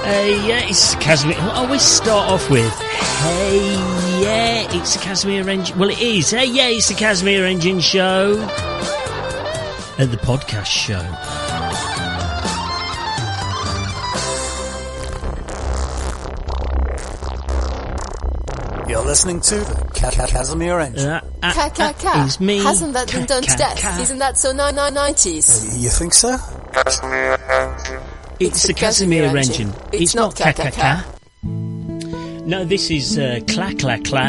Yeah, it's Casimir. I always start off with, hey, yeah, it's the Casimir Engine. Well, it is. Hey, yeah, it's the Casimir Engine Show. The podcast show. You're listening to the Casimir Engine. It's me. Hasn't that been done to death? Isn't that so 90s? You think so? It's the Casimir Engine. It's not Ka-Ka-Ka. No, this is Clack.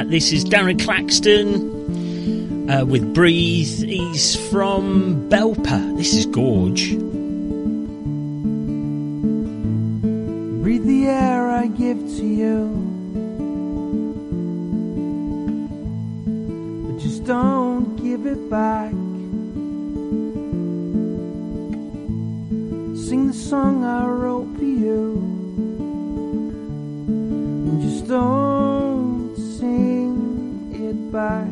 This is Darren Claxton with Breathe. He's from Belper. This is Gorge. Breathe the air I give to you, but just don't give it back. Sing the song I wrote for you, and just don't sing it back.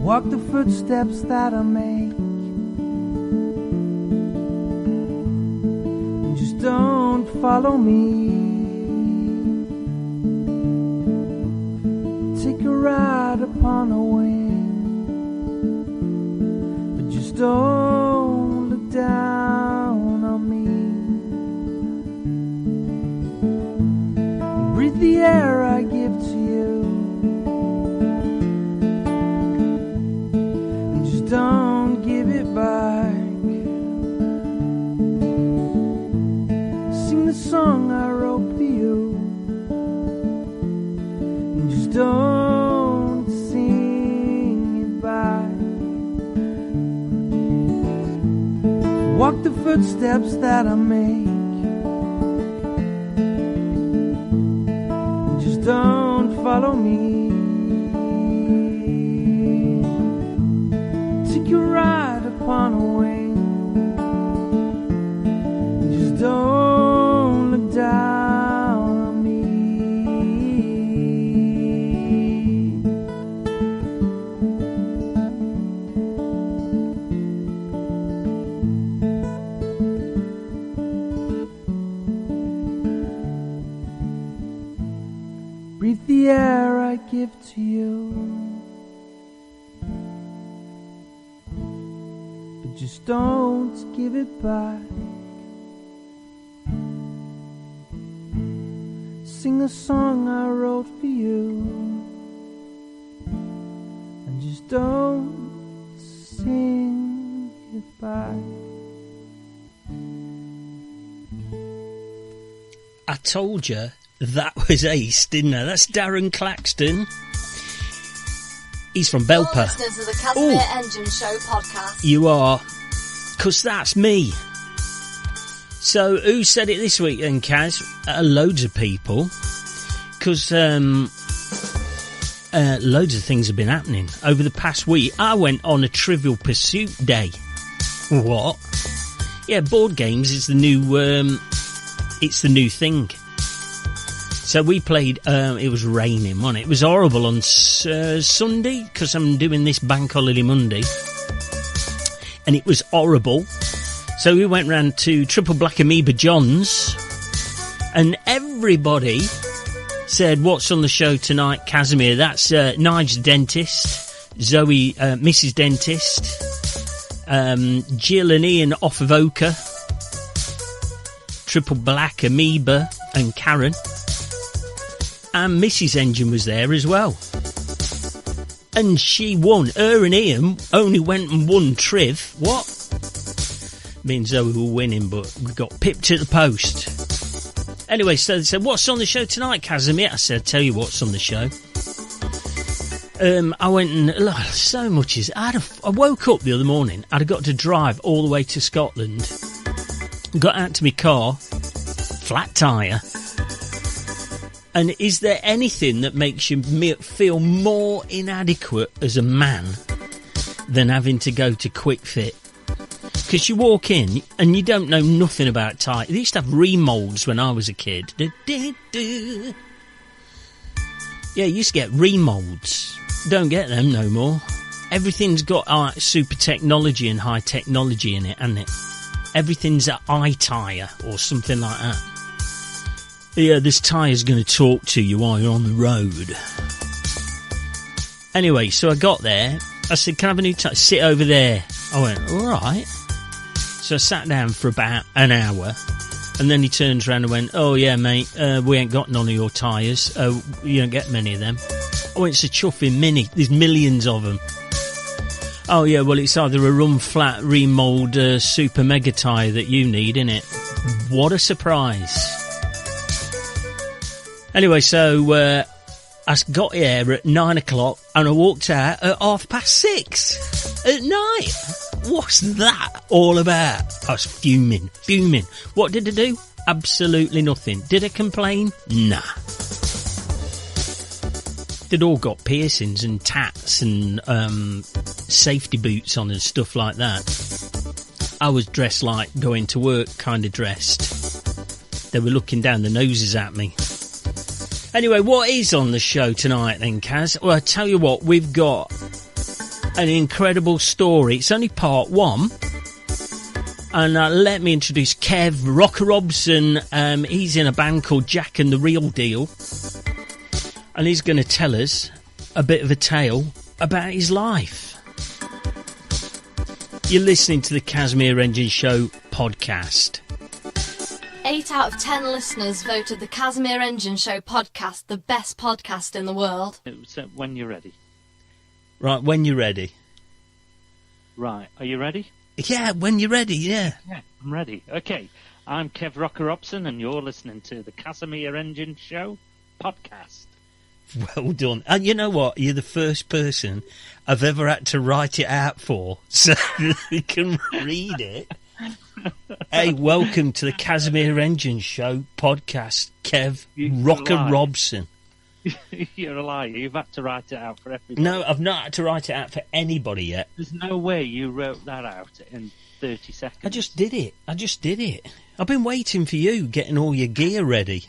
Walk the footsteps that I make, and just don't follow me. Take a ride upon a wing, but just don't look down on me. Breathe the air I give to you, don't give it back. Sing the song I wrote for you, and just don't sing it back. Walk the footsteps that I make, and just don't follow me. You ride upon a wing, and just don't look down on me. Breathe the air I give to you, just don't give it back. Sing a song I wrote for you, and just don't sing it back. I told you that was Ace, didn't I? That's Darren Claxton. He's from Belper. You're listening to the Casimir Engine Show podcast. You are, because that's me. So, who said it this week then, Kaz? Loads of people. Because loads of things have been happening over the past week. I went on a Trivial Pursuit day. What? Yeah, board games is the new. It's the new thing. So we played, it was raining, wasn't it? It was horrible on Sunday, because I'm doing this Bank Holiday Monday. And it was horrible. So we went round to Triple Black Amoeba John's, and everybody said, what's on the show tonight, Casimir? That's Nige Dentist, Zoe, Mrs. Dentist, Jill and Ian off of Oka, Triple Black Amoeba and Karen. And Mrs. Engine was there as well. And she won. Her and Ian only went and won Triv. What? Me and Zoe were winning, but we got pipped at the post. Anyway, so they said, what's on the show tonight, Casimir? I said, I'll tell you what's on the show. I went and... so much is... I woke up the other morning. I'd got to drive all the way to Scotland. Got out to my car. Flat tyre. And is there anything that makes you feel more inadequate as a man than having to go to Quick Fit? Because you walk in and you don't know nothing about tyres. They used to have remoulds when I was a kid. Yeah, you used to get remoulds. Don't get them no more. Everything's got super technology and high technology in it, hasn't it? Everything's an iTyre or something like that. Yeah, this tyre's going to talk to you while you're on the road. Anyway, so I got there. I said, can I have a new tyre? Sit over there. I went, all right. So I sat down for about an hour, and then he turns around and went, oh, yeah, mate, we ain't got none of your tyres. You don't get many of them. I went, it's a chuffing Mini. There's millions of them. Oh, yeah, well, it's either a run-flat, remould, super mega tyre that you need, innit? What a surprise. Anyway, so I got here at 9 o'clock, and I walked out at 6:30 at night. What's that all about? I was fuming. What did I do? Absolutely nothing. Did I complain? Nah. They'd all got piercings and tats and safety boots on and stuff like that. I was dressed like going to work, kind of dressed. They were looking down their noses at me. Anyway, what is on the show tonight then, Kaz? Well, I tell you what, we've got an incredible story. It's only part one. And let me introduce Kev Rock Robson. He's in a band called Jack and the Real Deal. And he's going to tell us a bit of a tale about his life. You're listening to the Casimir Engine Show podcast. 8 out of 10 listeners voted the Casimir Engine Show podcast the best podcast in the world. So when you're ready. Right, when you're ready. Right, are you ready? Yeah, when you're ready, yeah. Yeah, I'm ready. Okay, I'm Kev Rock Robson, and you're listening to the Casimir Engine Show podcast. Well done. And you know what? You're the first person I've ever had to write it out for, so you can read it. Hey, welcome to the Casimir Engine Show podcast, Kev Rocker Robson. You're a liar. You've had to write it out for everybody. No, I've not had to write it out for anybody yet. There's no way you wrote that out in 30 seconds. I just did it. I've been waiting for you, getting all your gear ready.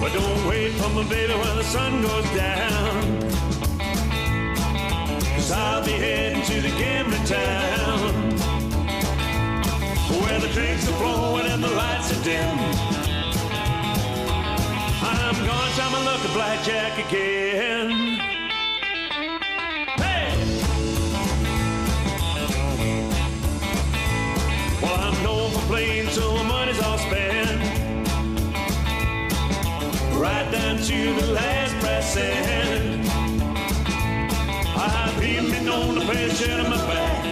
But don't wait for me, baby, when the sun goes down. 'Cause I'll be heading to the gambling town, where the drinks are flowing and the lights are dim. I'm gonna try my luck at blackjack again. Hey! Well, I'm known for playing till my money's all spent, right down to the last brass cent. I've even been known to play a shirt on my back.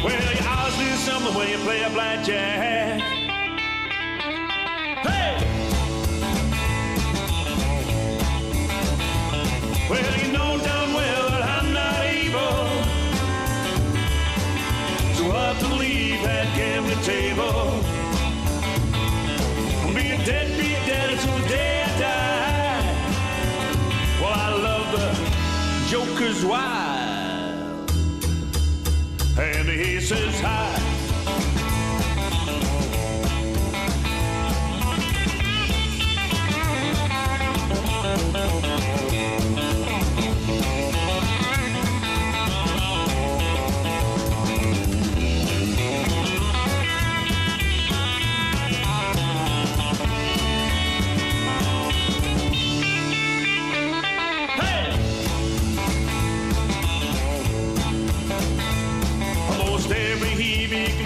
Well, you always do something when you play a blackjack. Hey! Well, you know damn well that I'm not able to up and leave that gambling table. Be a dead until the day I die. Well, I love the Joker's wild, and he says hi.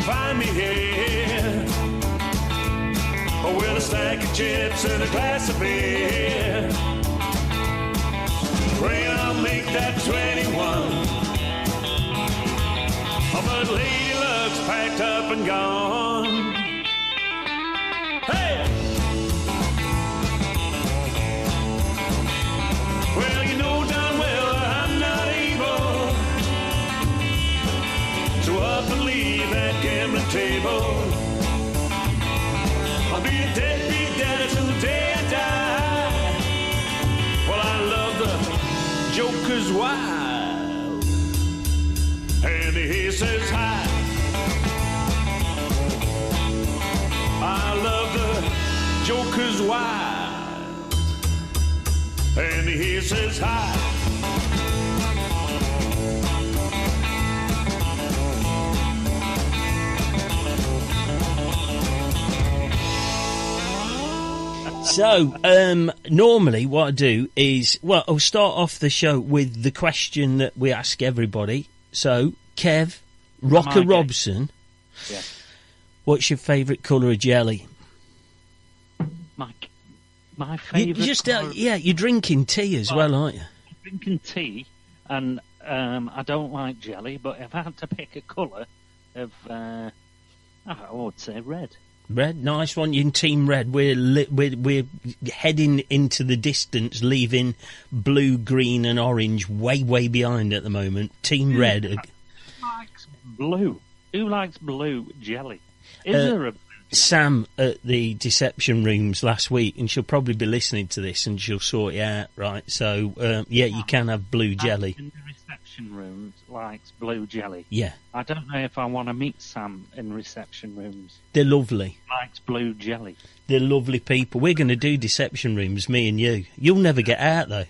Find me here with a stack of chips and a glass of beer. Pray I'll make that 21. But Lady Luck's packed up and gone. Hey! Well, you know darn well I'm not able table. I'll be a deadbeat daddy till the day I die. Well, I love the joker's wild, and he says hi. I love the joker's wild, and he says hi. So, normally what I do is, well, I'll start off the show with the question that we ask everybody. So, Kev, Rocker Robson, yeah. What's your favourite colour of jelly? My favourite colour... you're drinking tea as well, aren't you? I'm drinking tea, and I don't like jelly, but if I had to pick a colour of, I would say red. Red, nice one. You're in Team Red. We're heading into the distance, leaving blue, green, and orange way behind at the moment. Team Red. Who likes blue? Who likes blue jelly? Is there a blue jelly? Sam at the Deception Rooms last week, and she'll probably be listening to this, and she'll sort it out, right? So, you can have blue jelly. In the reception rooms likes blue jelly. Yeah. I don't know if I want to meet Sam in reception rooms. They're lovely. Likes blue jelly. They're lovely people. We're going to do Deception Rooms, me and you. You'll never get out, though.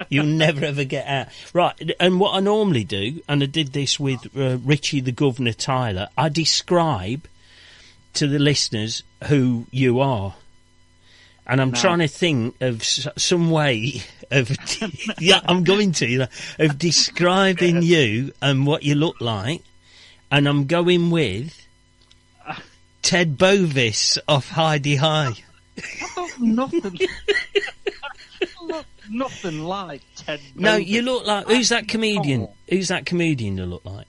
You'll never, ever get out. Right, and what I normally do, and I did this with Richie the Governor Tyler, I describe to the listeners who you are. And I'm trying to think of some way of... yeah, I'm going to, of describing you and what you look like. And I'm going with Ted Bovis off Heidi High. Nothing like Ted Bovis. No, you look like... Who's that comedian? Who's that comedian you look like?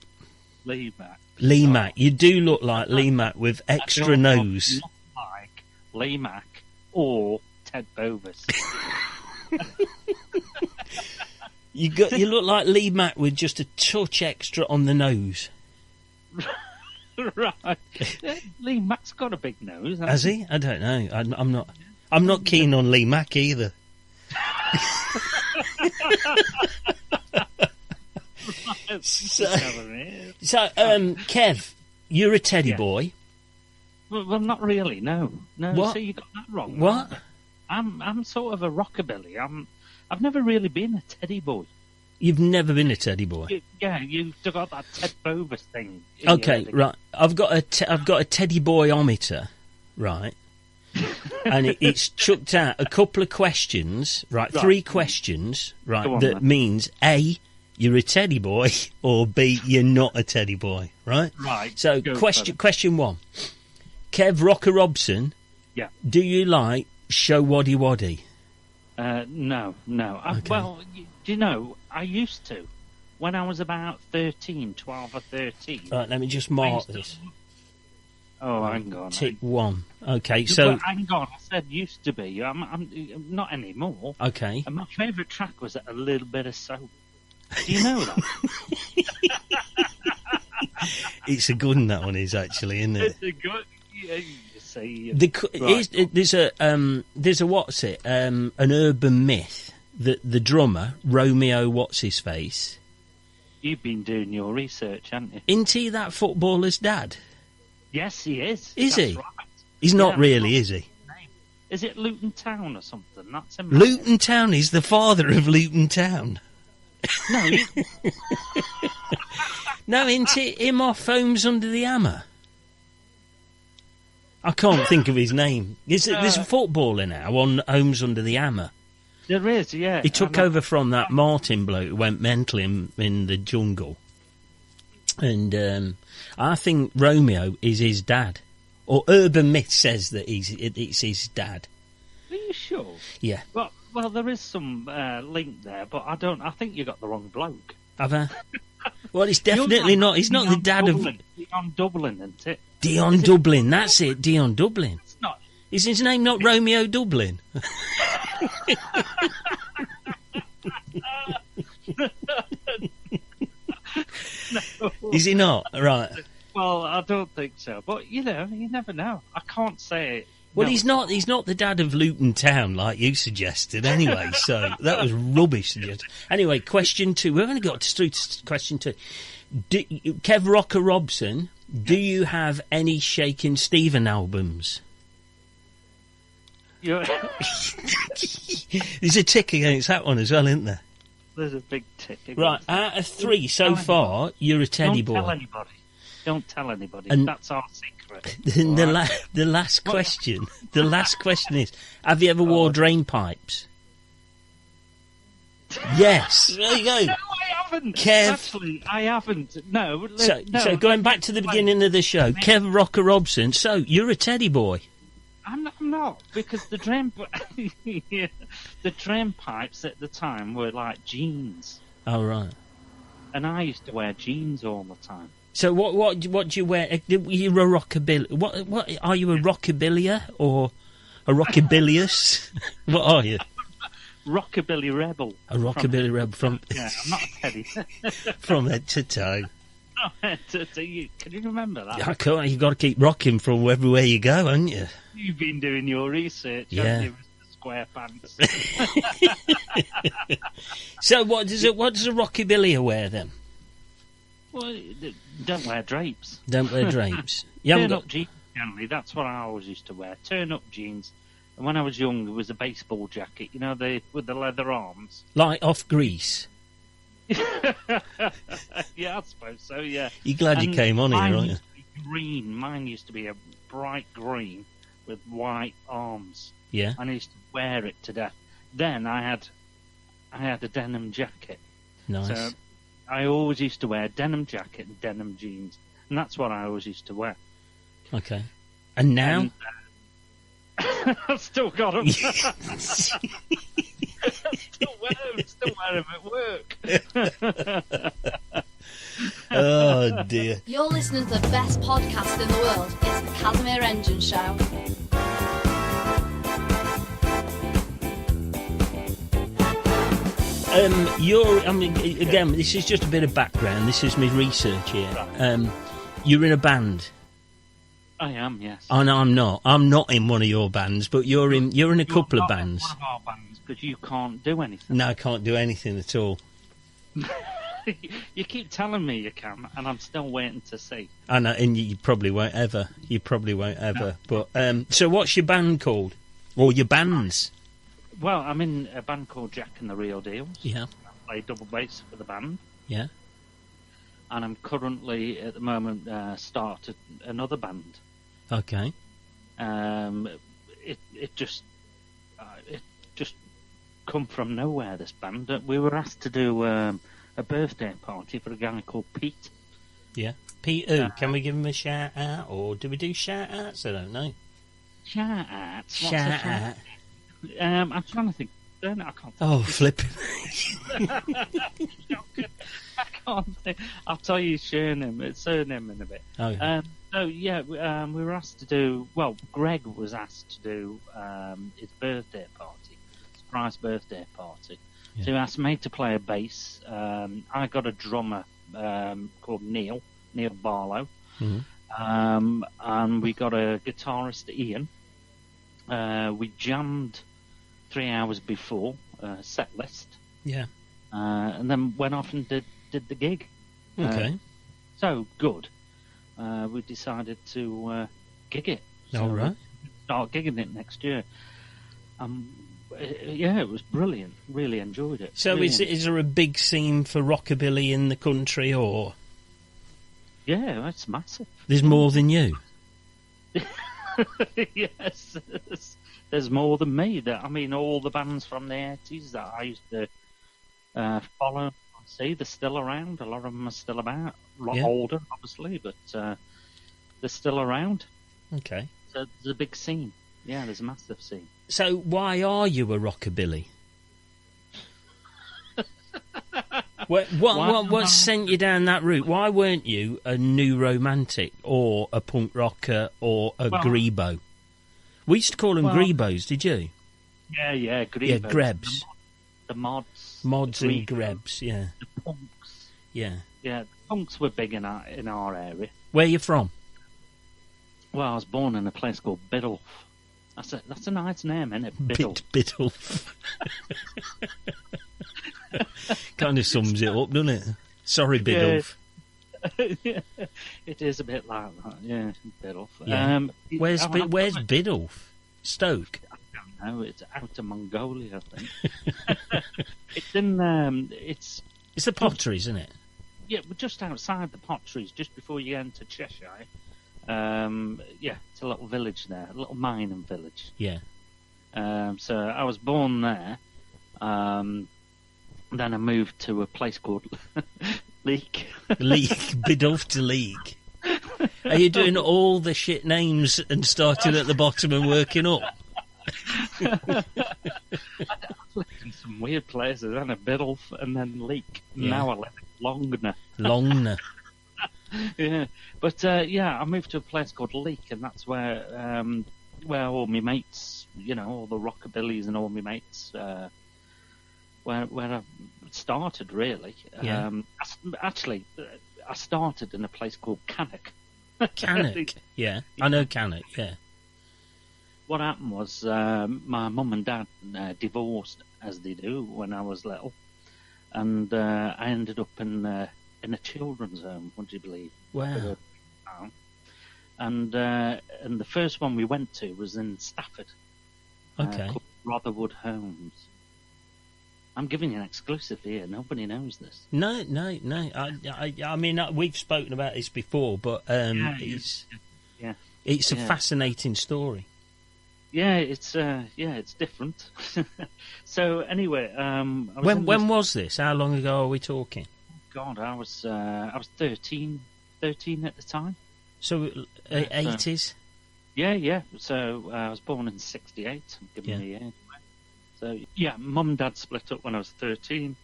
Lee Mack. Lee Mack. You do look like Lee Mack with extra nose. Not like Lee Mack or Ted Bovis. You look like Lee Mack with just a touch extra on the nose. Right. Lee Mack's got a big nose. Has he? I don't know. I'm not keen on Lee Mack either. So, Kev, you're a teddy boy. Well, not really. No. What? So you got that wrong. What? I'm sort of a rockabilly. I've never really been a teddy boy. You've never been a teddy boy. You've got that Ted Bovis thing. Okay, right. I've got a teddy boy-ometer, right? And it's chucked out a couple of questions, right? 3 questions, right? That means A, you're a teddy boy, or B, you're not a teddy boy, right? Right. So question 1. Kev Rocker Robson. Yeah. Do you like Show Waddy Waddy? No. Okay. Well, do you know, I used to. When I was about 12 or 13. Right, let me just mark this. Oh, hang on. Tip 1. Okay, so... Well, hang on, I said used to be. I'm not anymore. Okay. And my favourite track was A Little Bit of Soap. Do you know that? It's a good one, that one is, actually, isn't it? It's a good... Yeah, you see. There's a what's it? An urban myth that the drummer, Romeo what's-his-face... You've been doing your research, haven't you? Isn't he that footballer's dad? Yes, he is. Is That's he? Right. He's not really, is he? Is it Luton Town or something? That's him. Luton Town. He's the father of Luton Town. No, no, isn't it him off Homes Under the Hammer? I can't think of his name. There's a footballer now on Homes Under the Hammer. There is, yeah. He took over from that Martin bloke who went mental in the jungle. And I think Romeo is his dad. Or urban myth says that it's his dad. Are you sure? Yeah. Well, there is some link there, but I think you got the wrong bloke. Have I? Well, it's definitely not. He's not the dad of... Dion Dublin, isn't it? Dion Dublin, that's it, Dion Dublin. It's not. Is his name not Romeo Dublin? No. Is he not? Right. Well, I don't think so. But, you never know. I can't say it. Well, No. he's not the dad of Luton Town like you suggested anyway, so that was rubbish. Anyway, question 2. We've only got through to question 2. Kev Rock or Robson, do you have any Shakin' Stephen albums? You're... There's a tick against that one as well, isn't there? There's a big tick. Right, out of 3 so far, you're a teddy boy. Don't tell anybody. And that's our secret. The last question. The last question is: have you ever wore drain pipes? Yes. There you go. No, I haven't. Kev. Actually, I haven't. No. So going back to the beginning of the show, Kev Rock or Robson. So you're a teddy boy. I'm not, because the drain pipes at the time were like jeans. Oh right. And I used to wear jeans all the time. So what do you wear? You're a rockabilly. What are you, a rockabillier or a rockabillious? What are you? Rockabilly rebel. A rockabilly rebel from. Yeah, I'm not a teddy. From head to toe. Can you remember that? I can't. You've got to keep rocking from everywhere you go, haven't you? You've been doing your research, yeah. haven't you, Mr. Square Pants? So what does a rockabilly wear then? Well, don't wear drapes. Don't wear drapes. Turn-up jeans, generally. That's what I always used to wear. Turn-up jeans. And when I was young, it was a baseball jacket, with the leather arms. Like off Grease? Yeah, I suppose so, yeah. You're glad you came on here, aren't you? Green. Mine used to be a bright green with white arms. Yeah. And I used to wear it to death. Then I had a denim jacket. Nice. So I always used to wear denim jacket and denim jeans. And that's what I always used to wear. Okay. And now? I've still got them. still wear them at work. Oh, dear. You're listening to the best podcast in the world. It's the Casimir Engine Show. Again, this is just a bit of background. This is my research here. You're in a band. I am, yes. And I'm not. I'm not in one of your bands, but you're in a couple of bands. One of our bands, because you can't do anything. No, I can't do anything at all. You keep telling me you can, and I'm still waiting to see. I know, and you probably won't ever. You probably won't ever. No. But so, what's your band called, or your bands? Well, I'm in a band called Jack and the Real Deals. Yeah. I play double bass for the band. Yeah. And I'm currently, at the moment, started another band. Okay. It just come from nowhere, this band. We were asked to do a birthday party for a guy called Pete. Yeah. Pete who? Can we give him a shout out, or do we do shout outs? I don't know. Shout outs? Shout out. I'm trying to think. I can't think. Oh, flipping. I can't think. I'll tell you surname in a bit. Oh, yeah. We were asked to do. Well, Greg was asked to do his birthday party, surprise birthday party. Yeah. So he asked me to play a bass. I got a drummer called Neil Barlow, and we got a guitarist, Ian. We jammed 3 hours before set list. Yeah. And then went off and did the gig. Okay. So good. We decided to gig it. All right. Start gigging it next year. It was brilliant. Really enjoyed it. So is there a big scene for rockabilly in the country, or? Yeah, it's massive. There's more than you. Yes, there's more than me. All the bands from the 80s that I used to follow and see, they're still around. A lot of them are still about. A lot older, obviously, but they're still around. Okay. So there's a big scene. Yeah, there's a massive scene. So why are you a rockabilly? What sent you down that route? Why weren't you a new romantic or a punk rocker or a grebo? We used to call them grebos, did you? Yeah, grebos. Yeah, grebs. The mods. Mods and grebs, yeah. The punks. Yeah. Yeah, the punks were big in our area. Where are you from? Well, I was born in a place called Biddulph. That's a nice name, isn't it? Biddulph. Biddulph. Kind of sums it up, doesn't it? Sorry, Biddulph. Yeah, it is a bit like that, yeah, Biddulph. Yeah. Where's Biddulph? Stoke? I don't know, it's out of Mongolia, I think. It's in, it's the Potteries, isn't it? Yeah, we're just outside the Potteries, just before you enter Cheshire. Yeah, it's a little village there, a little mining village. Yeah. So I was born there. Then I moved to a place called Leek. Biddulph to Leek. Are you doing all the shit names and starting at the bottom and working up? I lived in some weird places, and a Biddulph and then Leek. Yeah. Now I live in Longner. Longner. Yeah, but I moved to a place called Leek, and that's where all my mates, all the rockabillys and all my mates, where I started really. Yeah. I started in a place called Cannock. Cannock, yeah, I know Cannock. Yeah. What happened was my mum and dad divorced, as they do, when I was little, and I ended up in a children's home. Would you believe? Wow. And the first one we went to was in Stafford. Okay. Called Rotherwood Homes. I'm giving you an exclusive here. Nobody knows this. No. I mean, we've spoken about this before, but it's a fascinating story. Yeah, it's different. So anyway, when was this? How long ago are we talking? God, I was 13 at the time. So 80s. Yeah. So I was born in '68. I'm giving the year. So yeah, mum and dad split up when I was 13,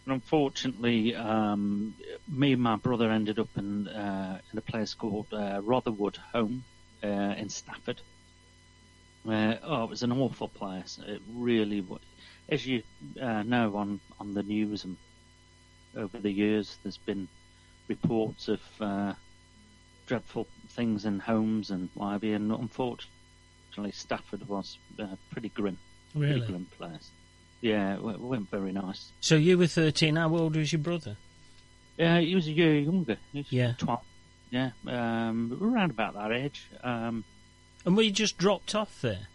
and unfortunately, me and my brother ended up in a place called Rotherwood Home in Stafford. It was an awful place. It really was. As you know on the news and over the years, there's been reports of dreadful things in homes and what have you, and unfortunately Stafford was pretty grim. Really? Pretty grim place. Yeah, it weren't very nice. So you were 13, how old was your brother? He was a year younger. He was 12. Yeah, around about that age. And were you just dropped off there?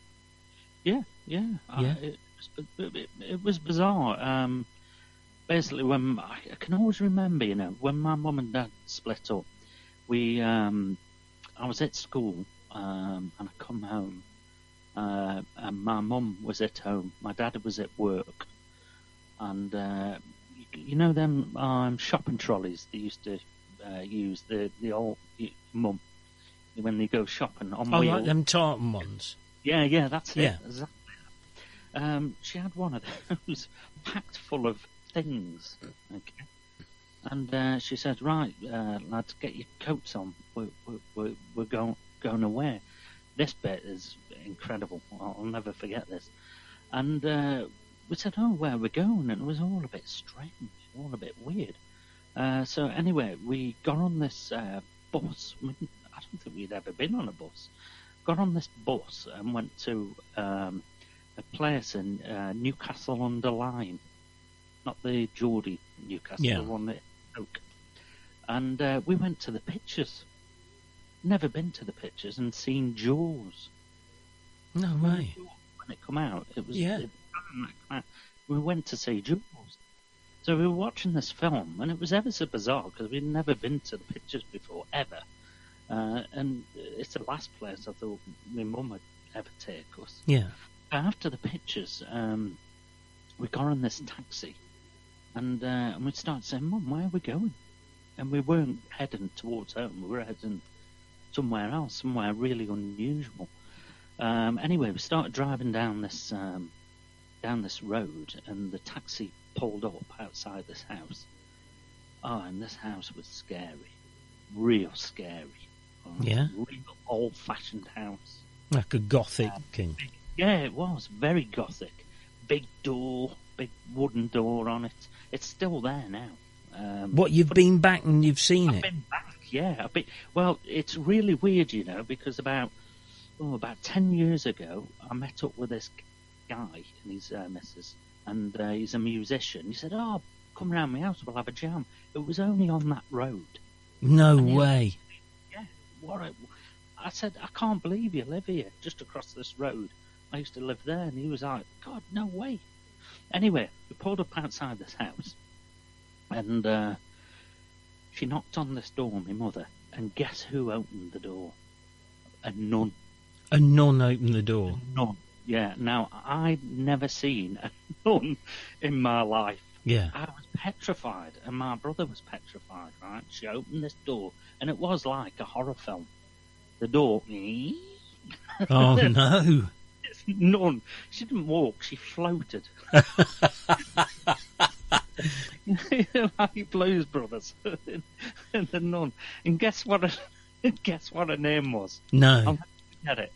Yeah. It was bizarre. Basically, when I can always remember, when my mum and dad split up, I was at school, and I come home, and my mum was at home, my dad was at work, and them shopping trolleys they used to use, the old mum when they go shopping on wheels. Like them tartan ones. Yeah, that's it. Yeah. Exactly. She had one of those packed full of things. Okay. And she said, "Right, lads, get your coats on. We're going away." This bit is incredible. I'll never forget this. And we said, "Oh, where are we going?" And it was all a bit strange, all a bit weird. So anyway, we got on this bus. I don't think we'd ever been on a bus. Got on this bus and went to a place in Newcastle under Lyme, not the Geordie Newcastle, the one at Oak. And we went to the pictures. Never been to the pictures and seen Jaws. No way. When it come out, it was. Yeah. We went to see Jaws. So we were watching this film, and it was ever so bizarre because we'd never been to the pictures before, ever. And it's the last place I thought my mum would ever take us. Yeah. After the pictures, we got on this taxi, and we started saying, "Mum, where are we going?" And we weren't heading towards home. We were heading somewhere else, somewhere really unusual. Anyway, we started driving down this road, and the taxi pulled up outside this house. Oh, and this house was scary, real scary. Yeah. Real old-fashioned house. Like a gothic king. Yeah, it was very gothic. Big door, big wooden door on it. It's still there now. What, you've been back and you've seen I've it? been back, Yeah, well, it's really weird, you know, because about 10 years ago, I met up with this guy and his missus, and he's a musician. He said, "Oh, come round my house, we'll have a jam." It was only on that road. No way. Yeah, I said, "I can't believe you live here, just across this road. I used to live there." And he was like, "God, no way." Anyway, we pulled up outside this house, and she knocked on this door, my mother, and guess who opened the door? A nun. A nun opened the door? A nun, yeah. Now, I'd never seen a nun in my life. Yeah. I was petrified, and my brother was petrified, right? She opened this door, and it was like a horror film. The door... Oh, no. This nun, she didn't walk, she floated. Like Blues Brothers. And the nun. And guess what her name was? No. I'll never forget it.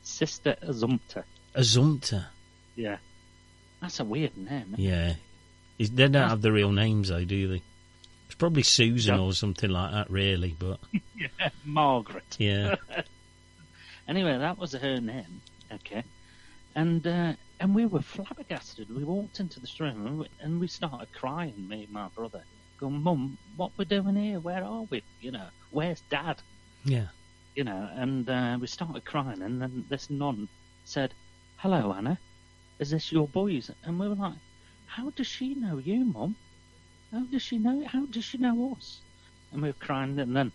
Sister Azumta. Azumta? Yeah. That's a weird name. Yeah. They don't have the real names, though, do they? It's probably Susan or something like that, really, but... Yeah, Margaret. Yeah. Anyway, that was her name, okay? And we were flabbergasted. We walked into this room and we started crying, me and my brother. Going, "Mum, what we're doing here? Where are we? You know, where's Dad?" Yeah. You know, and we started crying, and then this nun said, "Hello, Anna. Is this your boys?" And we were like, "How does she know you, Mum? How does she know us?" And we were crying, and then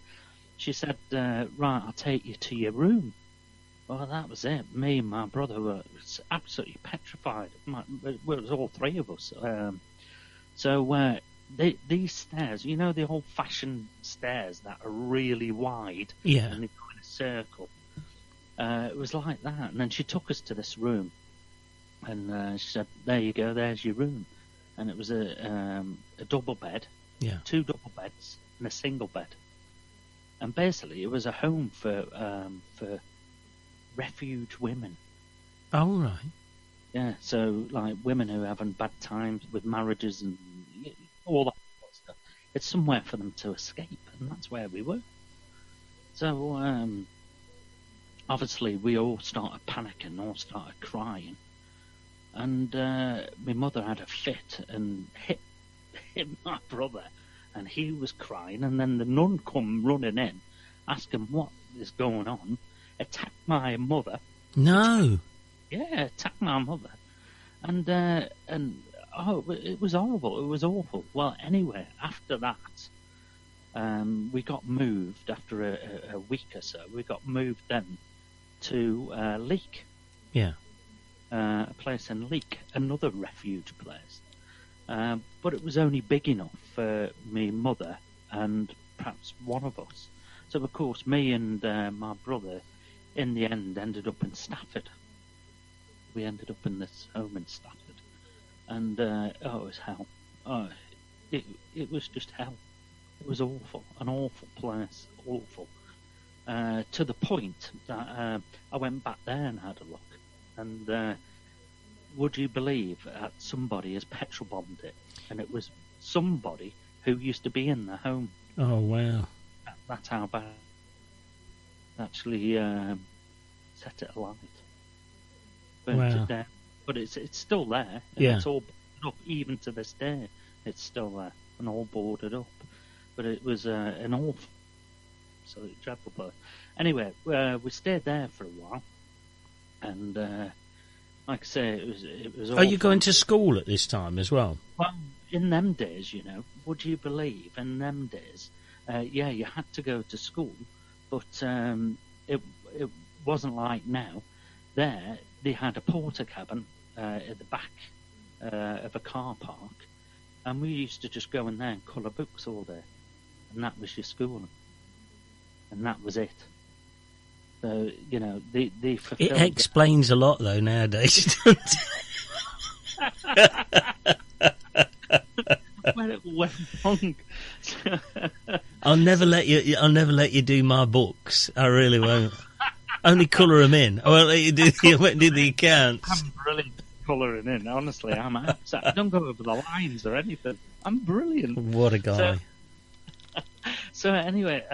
she said, "Right, I'll take you to your room." Well, that was it. Me and my brother were absolutely petrified. It was all three of us. These stairs, you know, the old-fashioned stairs that are really wide, yeah, and they go in a circle. It was like that. And then she took us to this room, and she said, "There you go, there's your room." And it was a double bed, yeah, 2 double beds, and a single bed. And basically, it was a home for refuge women. Oh, right. Yeah, so like women who are having bad times with marriages and all that sort of stuff. It's somewhere for them to escape, and that's where we were. So obviously we all started panicking, all started crying, and my mother had a fit and hit my brother, and he was crying, and then the nun come running in, asking what is going on, attacked my mother. No. Yeah, attacked my mother, and it was horrible. It was awful. Well, anyway, after that, we got moved after a week or so. We got moved then to Leek. Yeah. A place in Leek, another refuge place. But it was only big enough for me, mother, and perhaps one of us. So, of course, me and my brother, in the end, ended up in Stafford. We ended up in this home in Stafford. And, it was hell. Oh, it was just hell. It was awful. An awful place. Awful. To the point that I went back there and had a look. And would you believe that somebody has petrol bombed it? And it was somebody who used to be in the home. Oh, wow. That's how bad. Actually set it alight. Burnt it down. But it's still there. And yeah. It's all boarded up, even to this day. It's still there and all boarded up. But it was an awful, absolutely dreadful place. Anyway, we stayed there for a while. And like I say, it was awful. Are you going to school at this time as well? Well, in them days, you know, would you believe, in them days, yeah, you had to go to school, but it wasn't like now. There, they had a porter cabin at the back of a car park, and we used to just go in there and colour books all day, and that was your schooling, and that was it. So, you know, they fulfilled it explains a lot, though, nowadays, doesn't it? When it went wrong. I'll never let you do my books. I really won't. Only colour them in. I won't let you do the accounts. I'm brilliant colouring in. Honestly, I'm outside. I don't go over the lines or anything. I'm brilliant. What a guy. So anyway,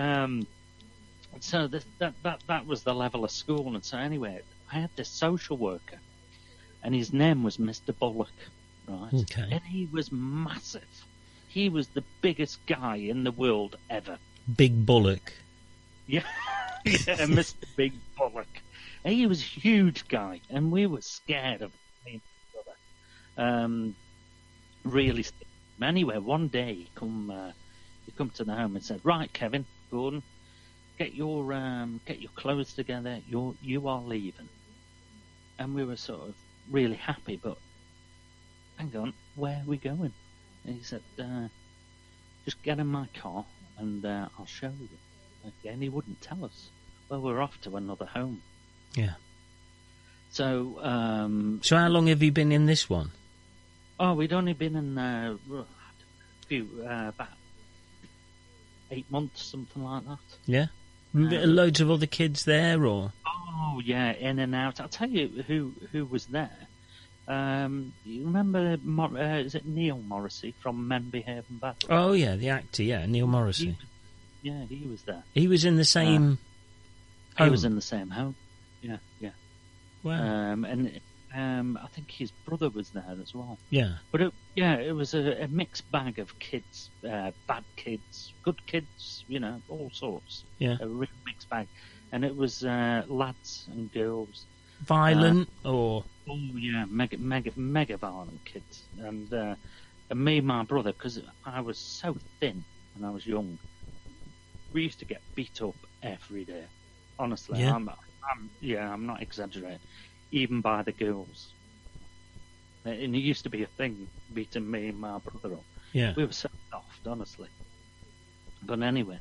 so that was the level of school. And so anyway, I had this social worker, and his name was Mr. Bullock, right? Okay. And he was massive. He was the biggest guy in the world ever. Big Bullock. Yeah, yeah, Mr. Big Bullock. And he was a huge guy, and we were scared of me and my brother. Really scared. Anyway, one day he come to the home and said, "Right, Kevin, Gordon, get your clothes together. You are leaving." And we were sort of really happy, but hang on, where are we going? And he said, "Just get in my car and I'll show you." Okay, and he wouldn't tell us. Well, we're off to another home. Yeah. So. So how long have you been in this one? Oh, we'd only been in about 8 months, something like that. Yeah. Loads of other kids there, or? Oh yeah, in and out. I'll tell you who was there. You remember? Is it Neil Morrissey from Men Behave and Battle? Oh yeah, the actor. Yeah, Neil Morrissey. He was there. He was in the same. He was in the same home. Yeah, yeah. Wow. And I think his brother was there as well. Yeah. But it was a mixed bag of kids, bad kids, good kids, all sorts. Yeah. A real mixed bag. And it was lads and girls. Violent or? Oh yeah, mega violent kids. And me and my brother, because I was so thin when I was young, we used to get beat up every day. Honestly, yeah. I'm not exaggerating. Even by the girls. And it used to be a thing, beating me and my brother up. Yeah. We were so soft, honestly. But anyway,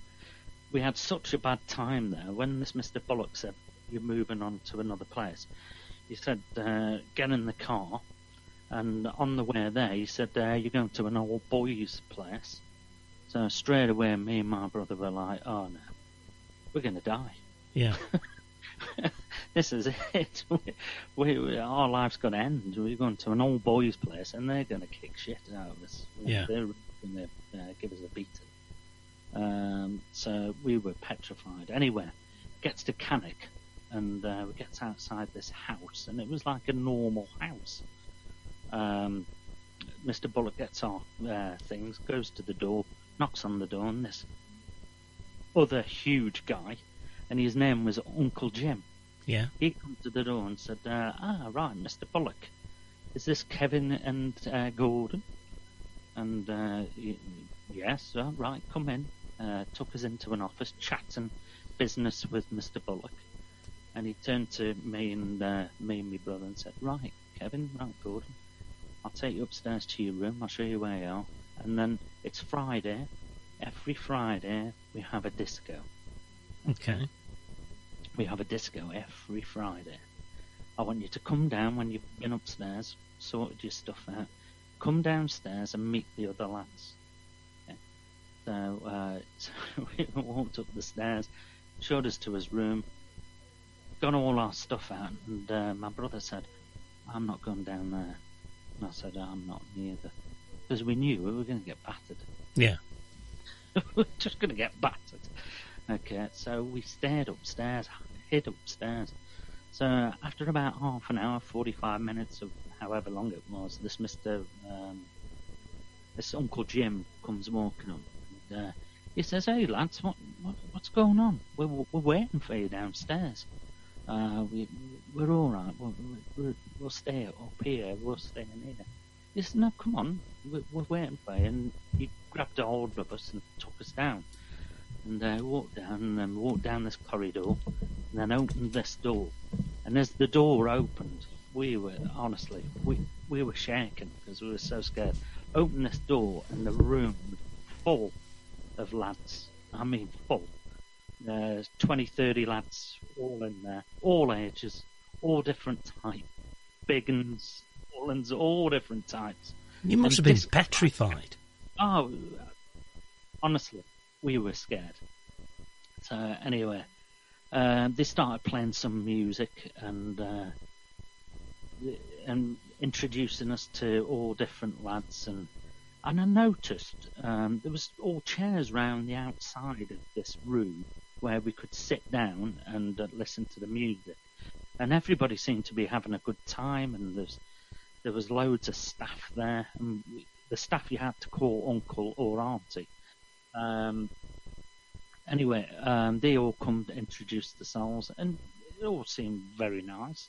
we had such a bad time there. When this Mr. Bullock said, "You're moving on to another place," he said, "Get in the car." And on the way there, he said, "You're going to an old boys' place." So straight away, me and my brother were like, "Oh no, we're going to die." Yeah. This is it. Our life's going to end. We're going to an old boys' place, and they're going to kick shit out of us. Yeah. They're going to give us a beating. So we were petrified. Anyway, gets to Cannock, and we get outside this house, and it was like a normal house. Mr. Bullock gets off things, goes to the door, knocks on the door, and this other huge guy, and his name was Uncle Jim. Yeah. He come to the door and said, right, Mr. Bullock, is this Kevin and Gordon? And yes, right, come in. Took us into an office, chatting business with Mr. Bullock. And he turned to me and my brother and said, "Right, Kevin, right, Gordon, I'll take you upstairs to your room. I'll show you where you are. And then it's Friday. Every Friday we have a disco." Okay. We have a disco every Friday. I want you to come down when you've been upstairs, sorted your stuff out. Come downstairs and meet the other lads. Okay. So we walked up the stairs, showed us to his room, got all our stuff out, and my brother said, "I'm not going down there." And I said, "I'm not neither." Because we knew we were going to get battered. Yeah. We're just going to get battered. Okay, so we stayed upstairs, hid upstairs. So after about half an hour, 45 minutes of however long it was, this Uncle Jim comes walking up. And, he says, "Hey lads, what's going on? We're waiting for you downstairs. We're all right. We'll stay up here. We'll stay in here." He said, "No, come on. We're waiting for you." And he grabbed a hold of us and took us down. And walked down, and then walked down this corridor, and then opened this door. And as the door opened, we were shaking because we were so scared. Opened this door, and the room was full of lads. I mean, full. 20, 30 lads, all in there, all ages, all different types, big uns, small uns, all different types. You must have been petrified. Oh, honestly. We were scared. So anyway, they started playing some music and introducing us to all different lads. And And I noticed there was all chairs round the outside of this room where we could sit down and listen to the music. And everybody seemed to be having a good time, and there was loads of staff there. And the staff you had to call uncle or auntie. Anyway, they all come to introduce themselves, and it all seemed very nice.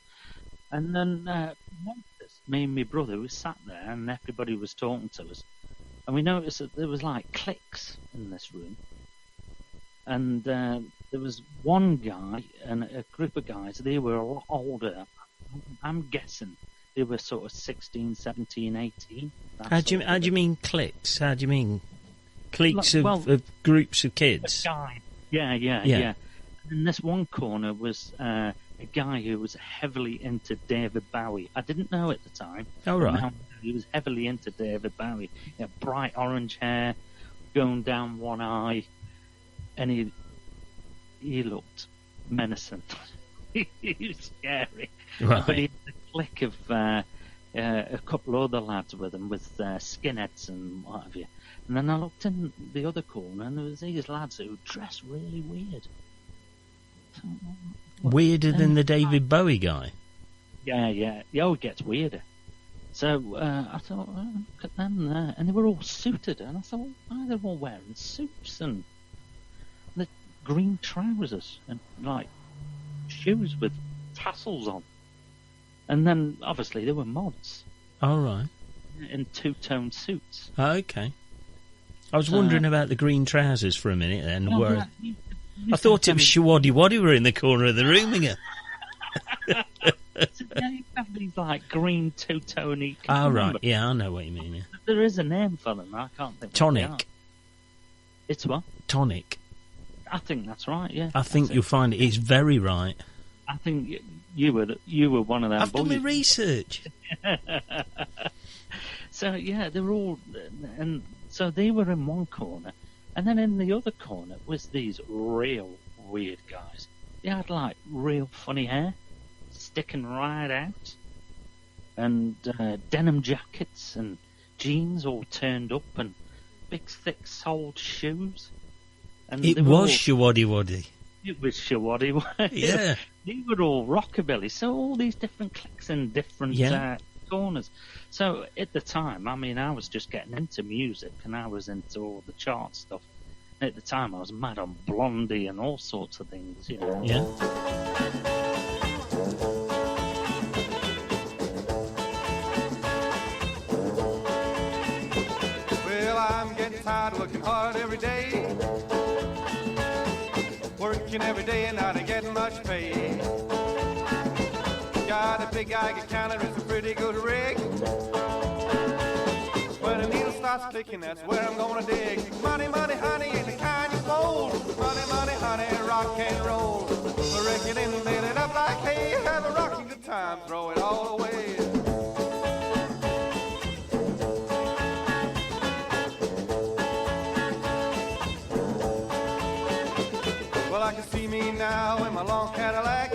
And then noticed, me and my brother, we sat there, and everybody was talking to us. And we noticed that there was like cliques in this room. And there was one guy and a group of guys, they were a lot older. I'm guessing they were sort of 16, 17, 18. How do you mean cliques? How do you mean cliques of groups of kids? Yeah. In this one corner was a guy who was heavily into David Bowie. I didn't know at the time. Oh, right. Now, he was heavily into David Bowie. He had bright orange hair, going down one eye, and he looked menacing. He was scary. Right. But he had a clique of a couple of other lads with him, with skinheads and what have you. And then I looked in the other corner, and there was these lads who dressed really weird. Weirder than the David Bowie guy? Yeah. Oh, it gets weirder. So I thought, oh, look at them there. And they were all suited. And I thought, why are they all wearing suits and the green trousers and, like, shoes with tassels on? And then, obviously, there were mods. All right. In two-tone suits. Oh, okay. I was wondering about the green trousers for a minute then. I thought it was Shawaddy Waddy were in the corner of the room again. Yeah, you have these like green two-tone. Oh, right. Yeah, I know what you mean. Yeah. There is a name for them. I can't think. Tonic. It's what? Tonic. I think that's right. Yeah. I think you'll find it's very right. I think you were one of them. I've done my research. So yeah, they were all, and so they were in one corner, and then in the other corner was these real weird guys. They had like real funny hair, sticking right out, and denim jackets and jeans all turned up, and big thick-soled shoes. And it was Shawaddy Waddy. It was Shawaddy Waddy. Yeah. They were all rockabilly, so all these different cliques in different corners. So at the time, I mean, I was just getting into music, and I was into all the chart stuff. At the time, I was mad on Blondie and all sorts of things, you know. Yeah. Well, I'm getting tired working hard every day. Working every day and not getting much pay. Got a big Geiger counter, it's a pretty good rig. When the needle starts clicking, that's where I'm gonna dig. Money, money, honey, ain't the kind you fold. Money, money, honey, rock and roll. Wreck it and nail it up like hay. Have a rocking good time, throw it all away. Well, I can see me now in my long Cadillac,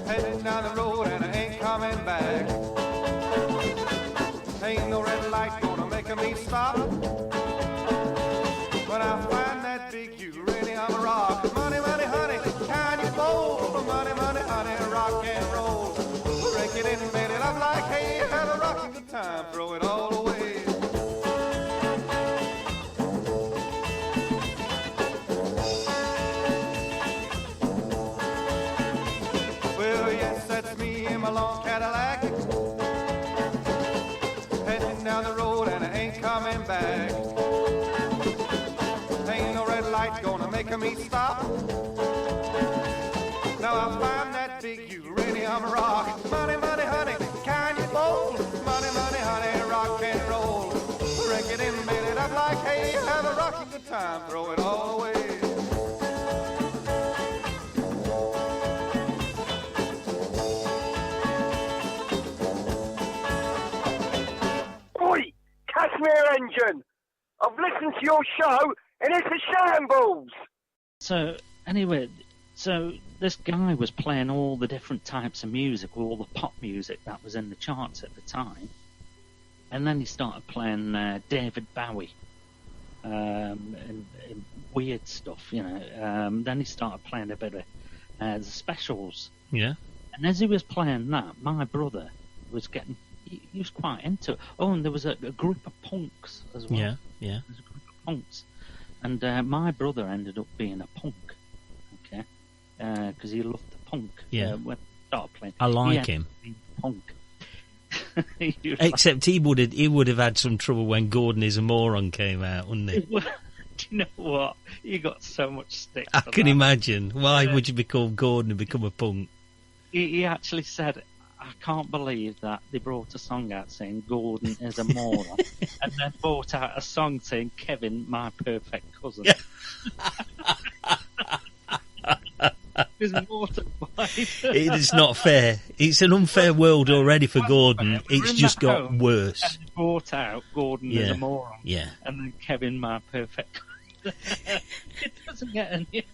heading down the road and I ain't coming back. Ain't no red light gonna make me stop. When I find that big U, really I'm a rock. Money, money, honey, can you fold? Money, money, honey, rock and roll. Break it in and made it up like hay. Have a rocking good time, throw it all away. Well, yes, that's me in my long Cadillac, heading down the road and I ain't coming back. Ain't no red light gonna make me stop. Now I find that big U, really I'm a rock. Money, money, honey, can you fold? Money, money, honey, rock and roll. Break it in, made it up like hay. Have a rocking good time, throw it all away. Oi, Casimir Engine! I've listened to your show and it's a shambles! So, anyway, so this guy was playing all the different types of music, all the pop music that was in the charts at the time. And then he started playing David Bowie and weird stuff, you know. Then he started playing a bit of the Specials. Yeah. And as he was playing that, my brother was getting... He was quite into it. Oh, and there was a group of punks as well. Yeah. There was a group of punks. And my brother ended up being a punk, okay? Because he loved the punk. Yeah. When he started playing. I like him. Punk. Except he would have had some trouble when Gordon is a Moron came out, wouldn't he? Do you know what? He got so much stick. I can imagine. Why would you be called Gordon and become a punk? He actually said, I can't believe that they brought a song out saying Gordon is a moron, and then brought out a song saying Kevin, my perfect cousin. He was mortified. It is not fair. It's an unfair world already for Gordon. It's just got worse. And they brought out Gordon is a moron. Yeah. And then Kevin, my perfect cousin. It doesn't get any.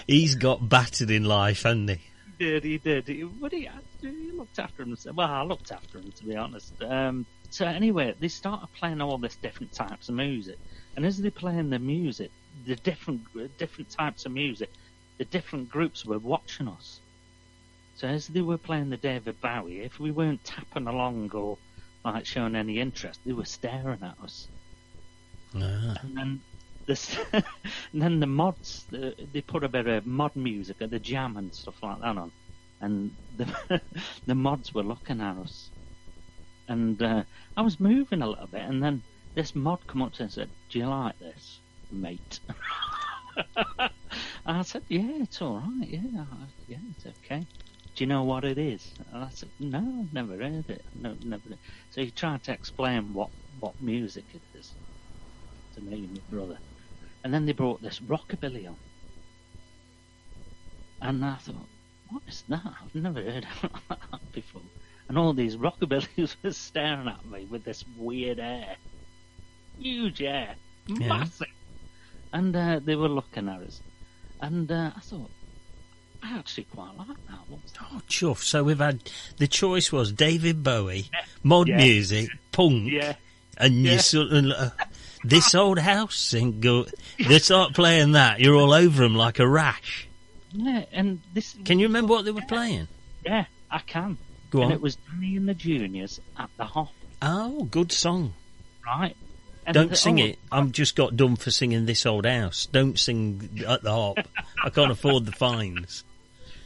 He's got battered in life, hasn't he? He did. But he looked after him. Well, I looked after him, to be honest. So anyway, they started playing all this different types of music. And as they're playing the music, the different types of music, the different groups were watching us. So as they were playing the David Bowie, if we weren't tapping along or like showing any interest, they were staring at us. Ah. And then and then the mods, they put a bit of mod music at the jam and stuff like that on, and the mods were looking at us, and I was moving a little bit, and then this mod come up to me and said, "Do you like this, mate?" I said, "Yeah, it's all right. Yeah, it's okay. Do you know what it is?" And I said, "No, I've never heard it. No, never." So he tried to explain what music it is to me and my brother. And then they brought this Rockabilly on. And I thought, what is that? I've never heard of that before. And all these Rockabillys were staring at me with this weird hair. Huge hair. Massive. And they were looking at us. And I thought, I actually quite like that. Oh, chuff. So we've had... The choice was David Bowie, mod music, punk, and you sort of... This old house ain't good. They start playing that, you're all over them like a rash. Yeah, and this... Can you remember what they were playing? Yeah, I can. Go on. And it was Danny and the Juniors at the Hop. Oh, good song. Right. And Don't sing it. I've just got done for singing This Old House. Don't sing at the Hop. I can't afford the fines.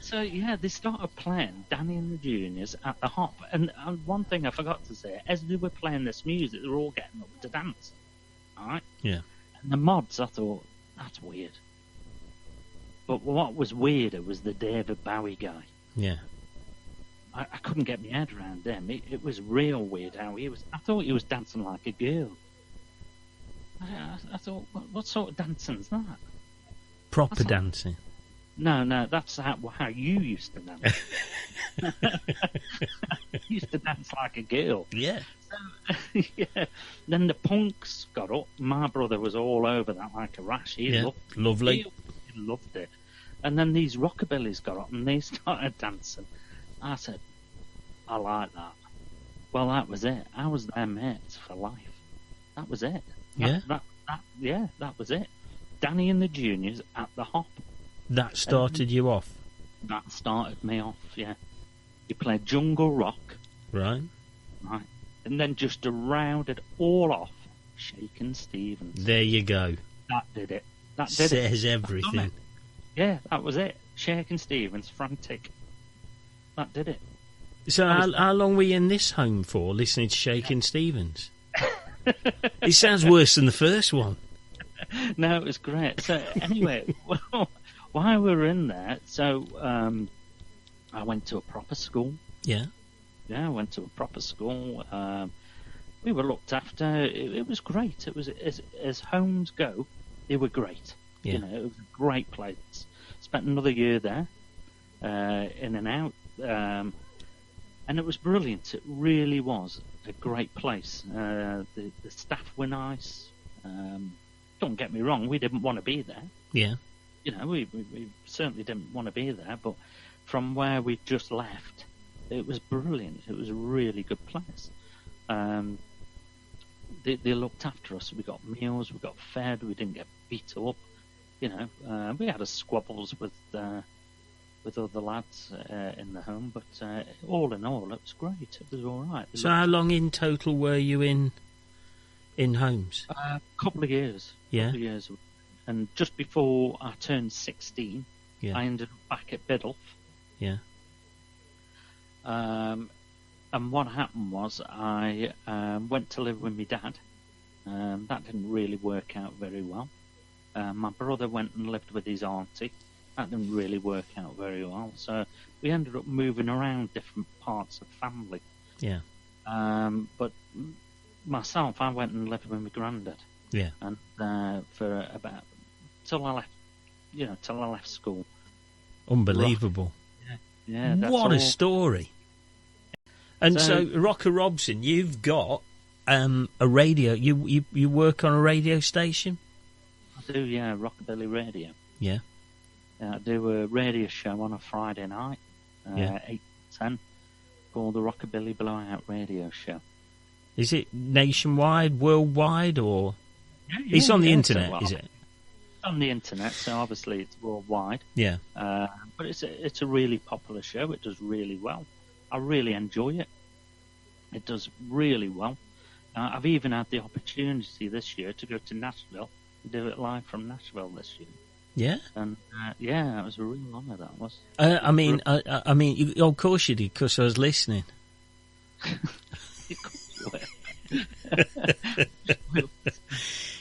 So, yeah, they started playing Danny and the Juniors at the Hop. And one thing I forgot to say, as they were playing this music, they were all getting up to dance. All right? Yeah. And the mods, I thought, that's weird. But what was weirder was the David Bowie guy. Yeah. I couldn't get my head around him. It was real weird how he was. I thought he was dancing like a girl. I thought, what sort of dancing's that? Proper dancing. No, that's how you used to dance. You used to dance like a girl. Yeah. So, yeah. Then the punks got up. My brother was all over that like a rash. He lovely. He loved it. And then these Rockabillys got up and they started dancing. I said, I like that. Well, that was it. I was their mates for life. That was it. That was it. Danny and the Juniors at the Hop. That started you off? That started me off, yeah. You played jungle rock. Right. And then just to round it all off, Shakin' Stevens. There you go. That did it. Says everything. Yeah, that was it. Shakin' Stevens, Frantic. That did it. So how long were you in this home for, listening to Shakin' Stevens? It sounds worse than the first one. No, it was great. So anyway, while we were in there, so I went to a proper school. Yeah. Yeah, I went to a proper school. We were looked after. It was great. It was as homes go, they were great. Yeah. You know, it was a great place. Spent another year there, in and out, and it was brilliant. It really was a great place. The staff were nice. Don't get me wrong, we didn't want to be there. Yeah. You know, we certainly didn't want to be there, but from where we just left, it was brilliant. It was a really good place. they looked after us. We got meals, we got fed, we didn't get beat up. You know, we had a squabbles with other lads in the home, but all in all, it was great. It was all right. So how long in total were you in homes? A couple of years. Yeah. Couple of years. And just before I turned 16, Yeah. I ended up back at Biddulph. Yeah. And what happened was I went to live with my dad. That didn't really work out very well. My brother went and lived with his auntie. That didn't really work out very well. So we ended up moving around different parts of family. Yeah. But myself, I went and lived with my granddad. Yeah. And for about till I left school. Unbelievable. Yeah. That's What all. a story. And so Rocker Robson, you've got a radio. You work on a radio station? I do, yeah, Rockabilly Radio. Yeah. I do a radio show on a Friday night, 8 to 10, called the Rockabilly Blowout Radio Show. Is it nationwide, worldwide, or...? It's on the internet, is it? It's on the internet, so obviously it's worldwide. Yeah. But it's a really popular show. It does really well. I really enjoy it. It does really well. I've even had the opportunity this year to go to Nashville and do it live from Nashville this year. Yeah. And it was a real honour. That was. I mean, of course you did, because I was listening.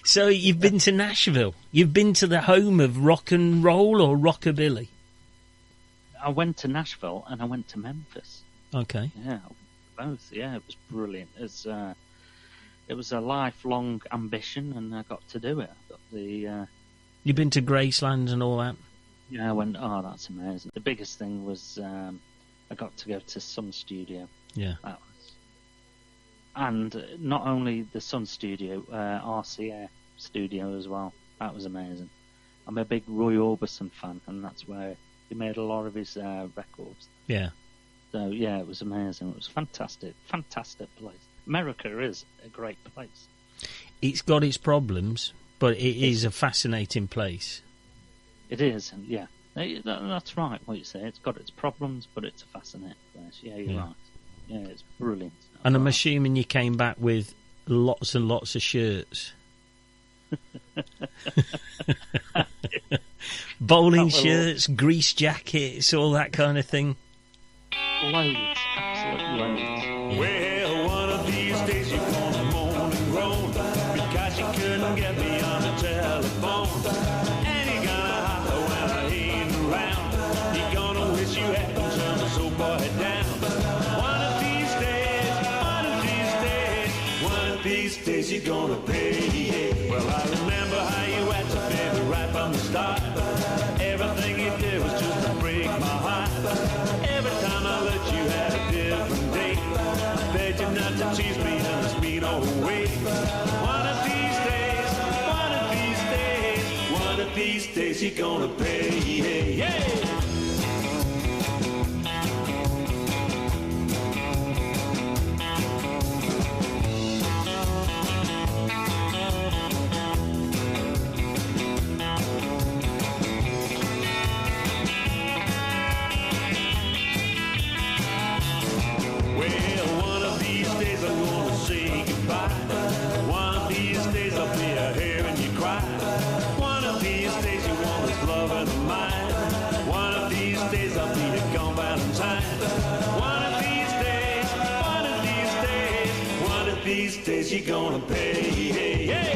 So you've been to Nashville. You've been to the home of rock and roll or rockabilly. I went to Nashville and I went to Memphis. Okay. Yeah, both. Yeah, it was brilliant. It was a lifelong ambition, and I got to do it. I got the. You've been to Graceland and all that? Yeah, I went. Oh, that's amazing. The biggest thing was I got to go to Sun Studio. Yeah. That was, and not only the Sun Studio, RCA Studio as well. That was amazing. I'm a big Roy Orbison fan, and that's where he made a lot of his records. Yeah. So, yeah, it was amazing. It was fantastic. Fantastic place. America is a great place. It's got its problems, but it is a fascinating place. It is, and yeah. That's right, what you say. It's got its problems, but it's a fascinating place. Yeah, you're right. Yeah, it's brilliant. And I'm assuming you came back with lots and lots of shirts. Bowling shirts, grease jackets, all that kind of thing. Loads, absolute loads. Yeah. Well, one of these days you're gonna moan and groan because you couldn't get me on the telephone. And you're gonna holler when I ain't around. You're gonna wish you hadn't turned the soap boy down. One of these days you're gonna pay. Well, I remember how you had to pay me right from the start. Everything you did was just to break my heart. Every time I let you have a different date, I begged you not to tease me in this mean old way. One of these days you're gonna pay. Yeah. These days you're gonna pay. Yeah.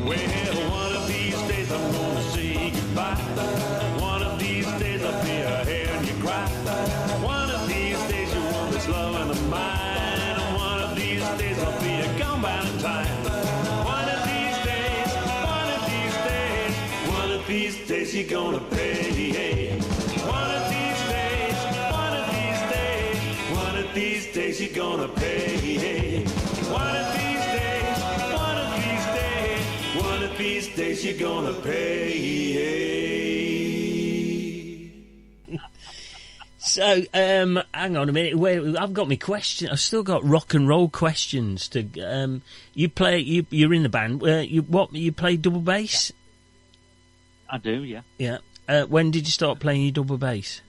Well, one of these days I'm gonna say goodbye. One of these days I'll be a hair and you cry. One of these days you want this loving of mine. And one of these days I'll be a gone Valentine. One of these days you're gonna pay. One of these days of these days you're gonna pay. One of these days, one of these days, one of these days you're gonna pay. So, hang on a minute. I've got my question. I've still got rock and roll questions to. You play. You're in the band. You play double bass? I do, yeah. Yeah. When did you start playing your double bass?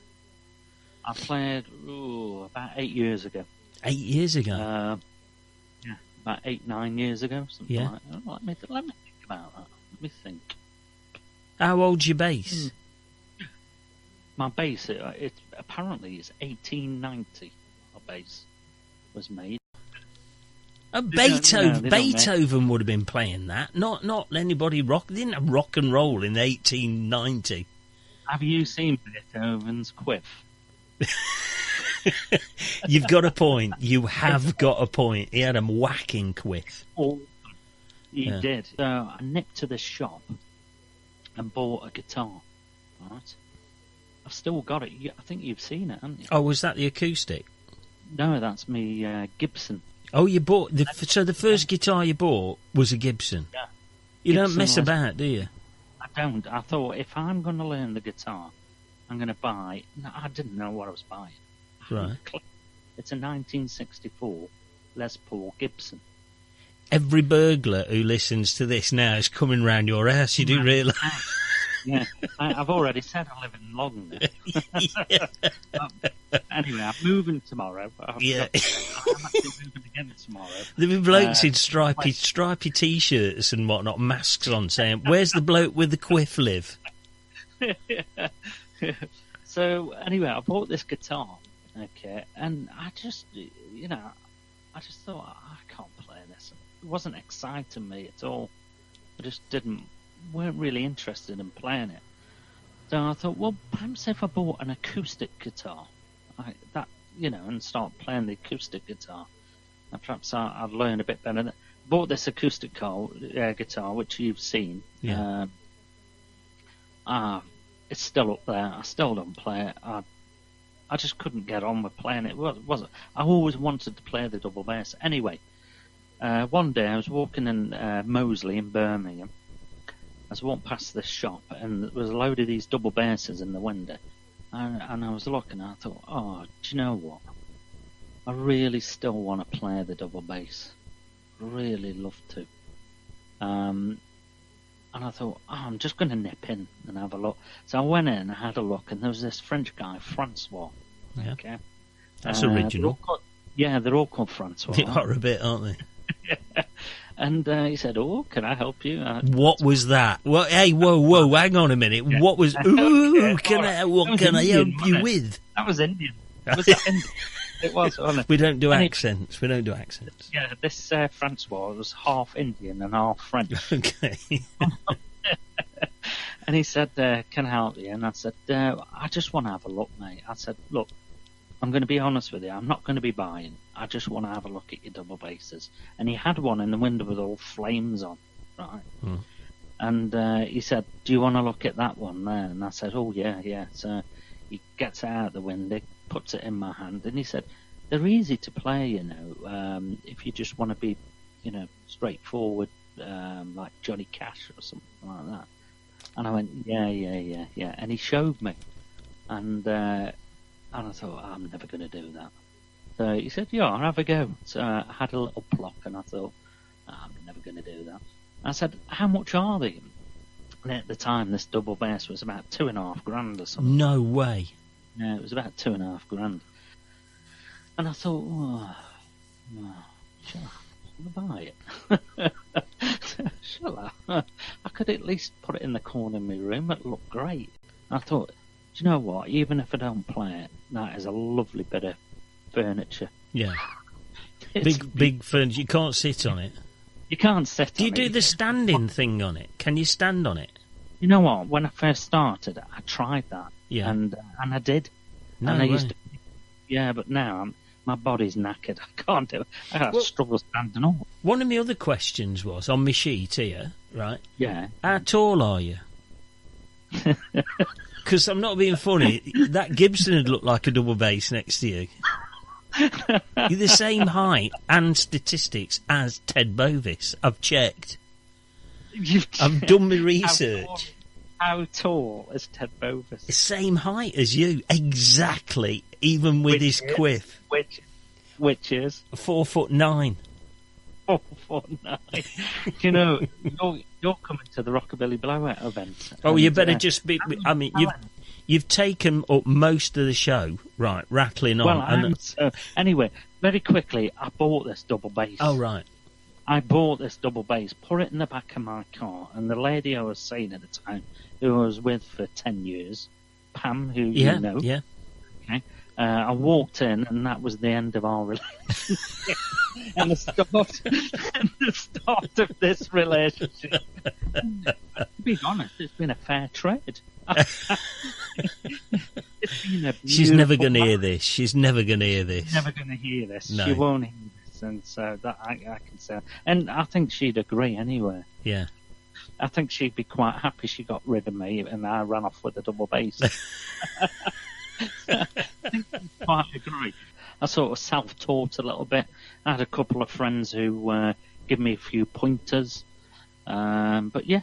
I played about 8 years ago. 8 years ago. Yeah, about 9 years ago, something Yeah. like that. Let me think about that. Let me think. How old's your bass? My bass, it apparently is 1890. My bass was made. Beethoven would have been playing that. Not anybody rock. They didn't have rock and roll in 1890. Have you seen Beethoven's quiff? You've got a point. You have got a point. He had a whacking quiff. He did. So I nipped to the shop and bought a guitar. Right. I've still got it. I think you've seen it, haven't you? Oh, was that the acoustic? No, that's me Gibson. Oh, you bought so the first guitar you bought was a Gibson. Yeah. You Gibson don't mess about, do you? I don't. I thought if I'm going to learn the guitar, I'm going to buy. No, I didn't know what I was buying. Right. It's a 1964 Les Paul Gibson. Every burglar who listens to this now is coming round your house. You do realise? Yeah, I've already said I live in London. Anyway, I'm moving tomorrow. I'm actually moving again tomorrow. There'll be blokes in stripy T-shirts and whatnot, masks on, saying, "Where's the bloke with the quiff live?" So anyway, I bought this guitar, okay, and I just thought I can't play this. It wasn't exciting me at all. I just weren't really interested in playing it. So I thought, well, perhaps if I bought an acoustic guitar, and start playing the acoustic guitar, and perhaps I'd learn a bit better. Bought this acoustic guitar, which you've seen. Yeah. It's still up there. I still don't play it. I just couldn't get on with playing it. I always wanted to play the double bass. Anyway, one day I was walking in Moseley in Birmingham. I walked past this shop, and there was a load of these double basses in the window. And I was looking, and I thought, oh, do you know what? I really still want to play the double bass. Really love to. And I thought, I'm just going to nip in and have a look. So I went in and I had a look, and there was this French guy, Francois. Yeah. Okay. That's original. They're all called Francois. They are a bit, aren't they? And he said, "Oh, can I help you?" What was that? Well, hey, whoa, hang on a minute. Yeah. What was? Ooh, can I help you with? That was Indian. Was that Indian? It was. Wasn't it? We don't do accents. Yeah, this Francois was half Indian and half French. Okay. And he said, "Can I help you?" And I said, "I just want to have a look, mate." I said, "Look, I'm going to be honest with you. I'm not going to be buying. I just want to have a look at your double basses." And he had one in the window with all flames on, right? Hmm. And he said, "Do you want to look at that one there?" And I said, "Oh, yeah." So he gets it out the window, puts it in my hand, and he said, "They're easy to play, if you just want to be, straightforward, like Johnny Cash or something like that." And I went, yeah. And he showed me. And I thought, I'm never going to do that. So he said, yeah, I'll have a go. So I had a little pluck, and I thought, I'm never going to do that. I said, how much are they? And at the time, this double bass was about $2,500 or something. No way. Yeah, it was about $2,500. And I thought, shall I buy it? Shall I? I could at least put it in the corner of my room. It'd look great. I thought, do you know what? Even if I don't play it, that is a lovely bit of furniture. Yeah. Big furniture. You can't sit on it. You can't sit on it. Do you do the standing thing on it? Can you stand on it? You know what? When I first started, I tried that. Yeah. And I did. No and I way. used to. Yeah, but now my body's knackered. I can't do it. I struggle standing up. One of my other questions was, on my sheet here, right? Yeah. How tall are you? Because I'm not being funny. That Gibson would look like a double bass next to you. You're the same height and statistics as Ted Bovis. I've checked. I've done my research. How tall is Ted Bovis? The same height as you, exactly. Even with his quiff. Which is 4'9". 4'9". You know, you're coming to the Rockabilly Blowout event. Oh, you better just be. I mean, you've taken up most of the show, right? Rattling on. Well, anyway, very quickly, I bought this double bass. Oh, right. I bought this double bass, put it in the back of my car, and the lady I was seeing at the time, who I was with for 10 years, Pam, who you know. Yeah. Okay. I walked in, and that was the end of our relationship. and the start of this relationship. To be honest, it's been a fair trade. She's never going to hear this. She's never going to hear this. Never going to hear this. No. She won't hear this, and so that I can say. And I think she'd agree anyway. Yeah. I think she'd be quite happy she got rid of me, and I ran off with the double bass. I think she'd quite agree. I sort of self-taught a little bit. I had a couple of friends who give me a few pointers, but yeah,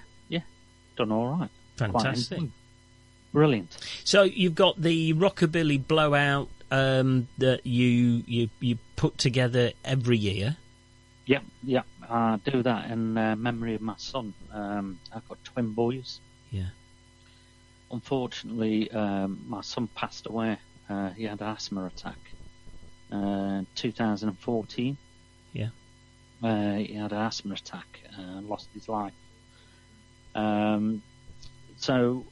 done all right. Fantastic. Brilliant. So you've got the Rockabilly Blowout that you put together every year. Yep. I do that in memory of my son. I've got twin boys. Yeah. Unfortunately, my son passed away. He had an asthma attack. 2014. Yeah. He had an asthma attack and lost his life. So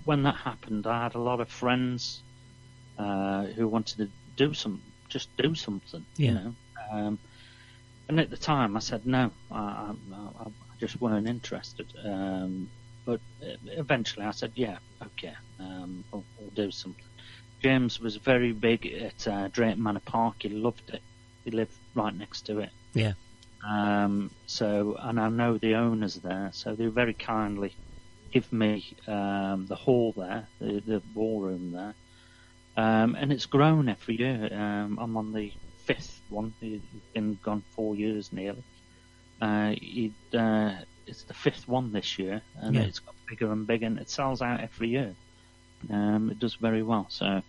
when that happened, I had a lot of friends who wanted to do something. Yeah. You know. And at the time, I said no. I just weren't interested. But eventually, I said, yeah, okay, we'll do something. James was very big at Drayton Manor Park. He loved it. He lived right next to it. Yeah. So, and I know the owners there, so they very kindly give me the hall there, the ballroom there, and it's grown every year. I'm on the 5th one. He's been gone 4 years nearly. It's the 5th one this year, and it's got bigger and bigger, and it sells out every year. It does very well. So,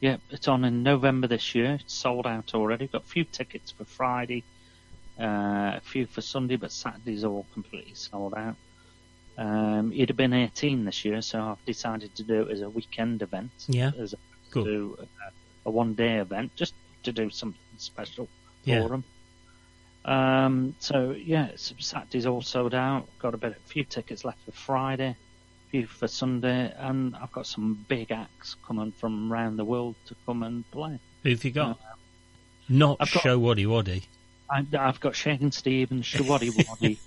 yeah, it's on in November this year. It's sold out already. Got a few tickets for Friday, a few for Sunday, but Saturday's all completely sold out. It'd have been 18 this year, so I've decided to do it as a weekend event, as opposed to a one-day event, just to do something special for them. So yeah, Saturday's all sold out. Got a few tickets left for Friday, a few for Sunday, and I've got some big acts coming from around the world to come and play. Who've you got? Not Showaddy Waddy. I've got Shakin' Steve and Showaddy Waddy.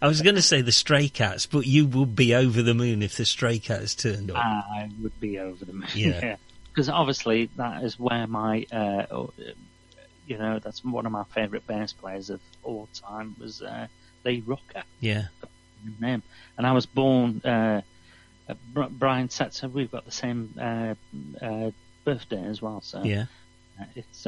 I was going to say the Stray Cats, but you would be over the moon if the Stray Cats turned up. I would be over the moon. Yeah. Because obviously that is where my, that's one of my favourite bass players of all time was Lee Rocker. Yeah. Name. And I was born, Brian Setzer, we've got the same birthday as well. So yeah. It's,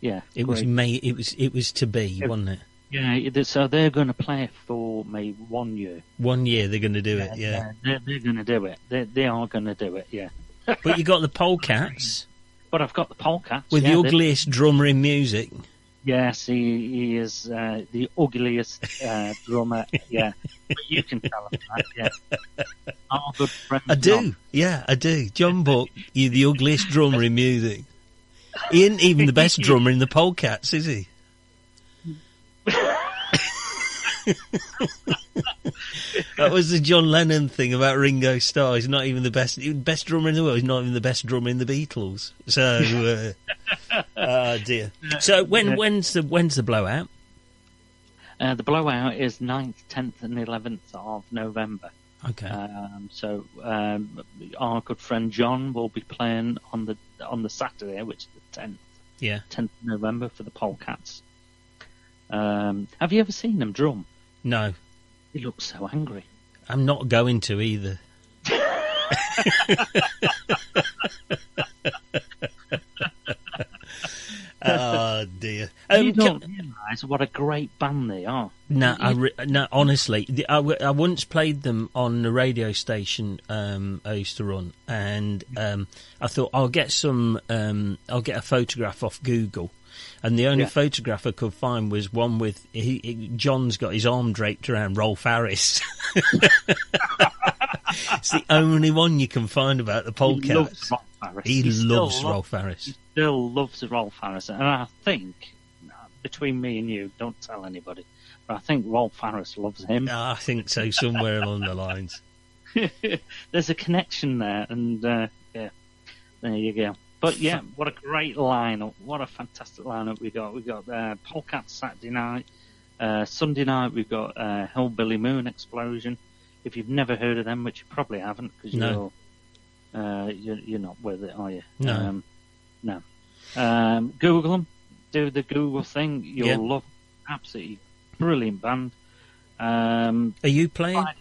It was It was to be, wasn't it? Yeah, so they're going to play for me 1 year. 1 year they're going to do it, yeah. They're going to do it. They are going to do it, yeah. But you got the Polecats. But I've got the Polecats. With the ugliest drummer in music. Yes, he is the ugliest drummer, yeah. But you can tell him that, yeah. Our good friend I do. John Buck, you're the ugliest drummer in music. He isn't even the best drummer in the Polecats, is he? That was the John Lennon thing about Ringo Starr. He's not even the best drummer in the world. He's not even the best drummer in the Beatles. So, oh dear. So when's the blowout? The blowout is 9th, 10th, and 11th of November. Okay. So our good friend John will be playing on the Saturday, which is the 10th. Yeah. 10th of November for the Polecats. Have you ever seen him drum? No. He looks so angry. I'm not going to either. Oh dear. You don't realise what a great band they are. No, no. Honestly, I once played them on the radio station I used to run, and I thought I'll get a photograph off Google, and the only photograph I could find was one with John's got his arm draped around Rolf Harris. It's the only one you can find about the podcast. He loves Rolf Harris. He still loves Rolf Harris. And I think, between me and you, don't tell anybody, but I think Rolf Harris loves him. I think so, somewhere along the lines. There's a connection there, and there you go. But yeah, what a great lineup. What a fantastic lineup we got. We got Polecat Saturday night. Sunday night we've got Hillbilly Moon Explosion. If you've never heard of them, which you probably haven't, because you're not with it, are you? No. No. Google them. Do the Google thing. You'll love. Absolutely brilliant band. Are you playing? Friday.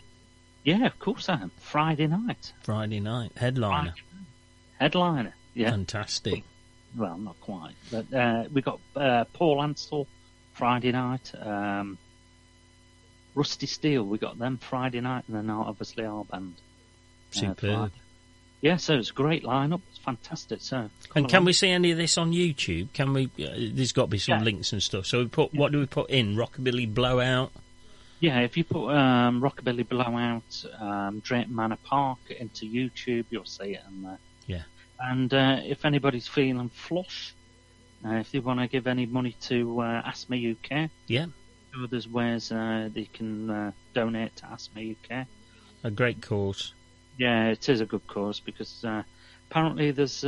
Yeah, of course I am. Friday night. Headliner. Headliner. Yeah. Fantastic. Well, not quite. But we got Paul Ansell Friday night. Rusty Steel, we got them Friday night, and then obviously our band. Superb. Yeah, so it's a great lineup. It's fantastic. So, and can we see any of this on YouTube? Can we? There's got to be some links and stuff. So what do we put in? Rockabilly Blowout. Yeah, if you put Rockabilly Blowout, Drayton Manor Park into YouTube, you'll see it in there. Yeah. And if anybody's feeling flush, if they want to give any money to Ask Me UK, there's ways they can donate to Ask Me UK. A great cause. Yeah, it is a good cause, because apparently there's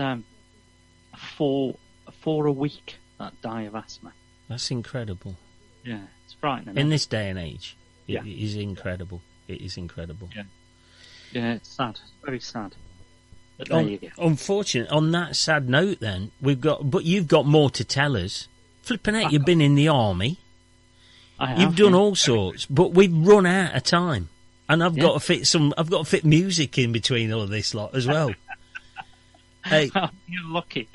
4 a week that die of asthma. That's incredible. Yeah, it's frightening. In this day and age, it is incredible. It is incredible. Yeah, it's sad. It's very sad. But there you go. Unfortunately, on that sad note, then but you've got more to tell us. Flipping out, you've been in the army. You've done all sorts, but we've run out of time, and I've got to fit music in between all of this lot as well. Hey, you're lucky.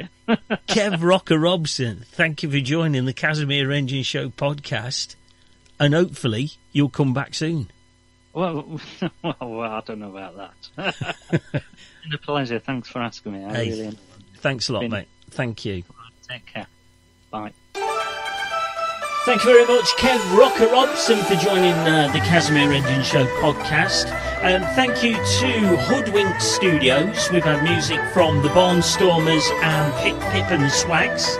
Kev Rock Robson, thank you for joining the Casimir Engine Show podcast, and hopefully you'll come back soon. Well, I don't know about that. It's been a pleasure. Thanks for asking me. I really enjoyed it. Thanks a lot, mate. Thank you. Take care. Bye. Thank you very much, Kev Rock Robson, for joining the Casimir Engine Show podcast. Thank you to Hoodwink Studios. We've had music from the Barnstormers and Pip Pip and the Swags.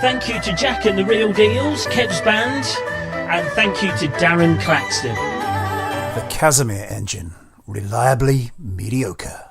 Thank you to Jack and the Real Deals, Kev's band. And thank you to Darren Claxton. The Casimir Engine, reliably mediocre.